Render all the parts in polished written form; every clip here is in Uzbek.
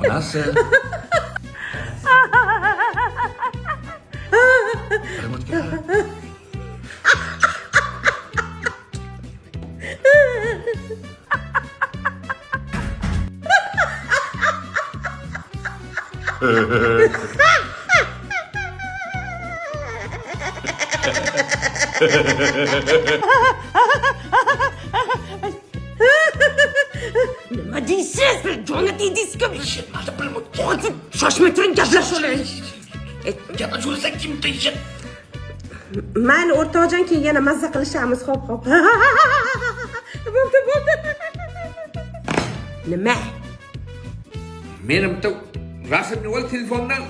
Onasi. Remotka qara. Nima deysiz? Joni deydingizku. Mana bir Hozir shoshmay turing, gaplashing. gapni so'rasang kim deydi? Mayli, o'rtoqjon, keyin yana mazza qilishamiz. Xo'p. Bo'ldi. Nima? Men bitta rasmni ol telefondan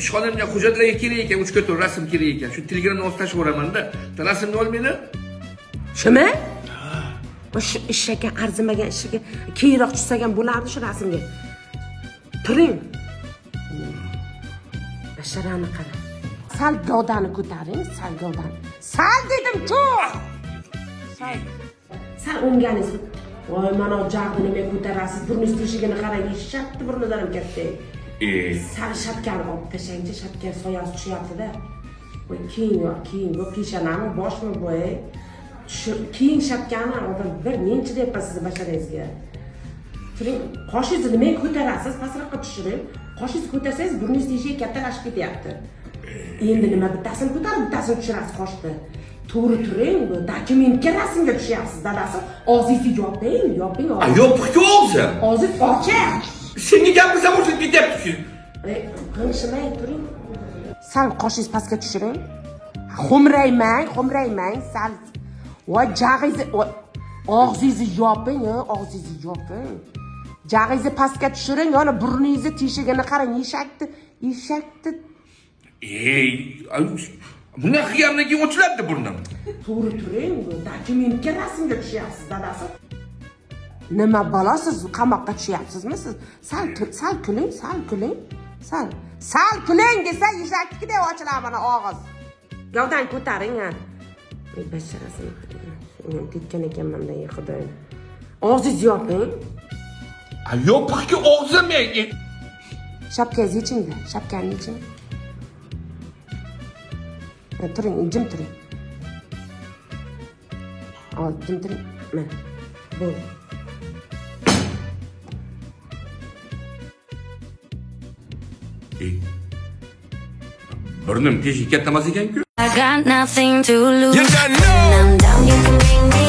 ishxonamga hujjatlarga kerak ekan, 3 4 rasm kerak ekan. Shu Telegramdan olib tashlayveraman-da. Rasmni ol meni. Shumi? Shu ishga arzimagan ishiga keyinroq tushsagan bo'lardi shu rasmga. Turing. Basharani qara. Sal gavdani ko'taring, sal gavdani. Sal dedim-ku. Sal o'nganingiz. Voy, mana jag'ni nima ko'tarasiz? Burningiz teshigini qarang, shatdi burnidan ham katta. Sal shapkani olib tashlaychi, shapka soyasi tushyapti-da. Voy, keyin bu peshanami, boshmi bu? Keyin shapkani odam bir menchi deyapman sizni basharangizga. Turing, qoshingizni nima ko'tarasiz? Pastroqqa tushiring. Qoshingizni ko'tarsangiz burningiz teshiga kattalashib ketyapti. Endi nima bittasini ko'tarib, bittasini tushirasiz qoshni. To'g'ri turing, bu dokumentga rasmga tushyapsiz, dadasi. Og'zingizni yoping. Yopiq-ku og'zi. Og'zingiz ochiq. Senga gapirsam o'chib ketyapti-ku. Qing'ishmay turing. Sal qoshingizni pastga tushiring. Xo'mraymang, sal. Voy, jag'ingizni og'zingizni yoping, Jag'ingizni pastga tushiring, yana burningizni teshigini qarang, eshakni. Bunday qilgandan keyin ochiladi burnim. To'g'ri turing, bu dokumentga rasmga tushyapsiz, dadasi. Nima balosiz, qamoqqa tushyapsizmi siz? Sal kuling. Sal kuling desa, eshaknikidek ochilar mana og'iz. Gavdani ko'taring, ha. Basharasini tekkan ekanman da, xudoyim. Og'zingizni yoping. Yopiq-ku og'zim. Shapkangizni yeching-da, shapkani yeching. Turing, jim turing. Jim turing. Mana. Bo'ldi. Burnim teshik katta emas ekan-ku. I got nothing to lose. You got no. When I'm down, you can bring me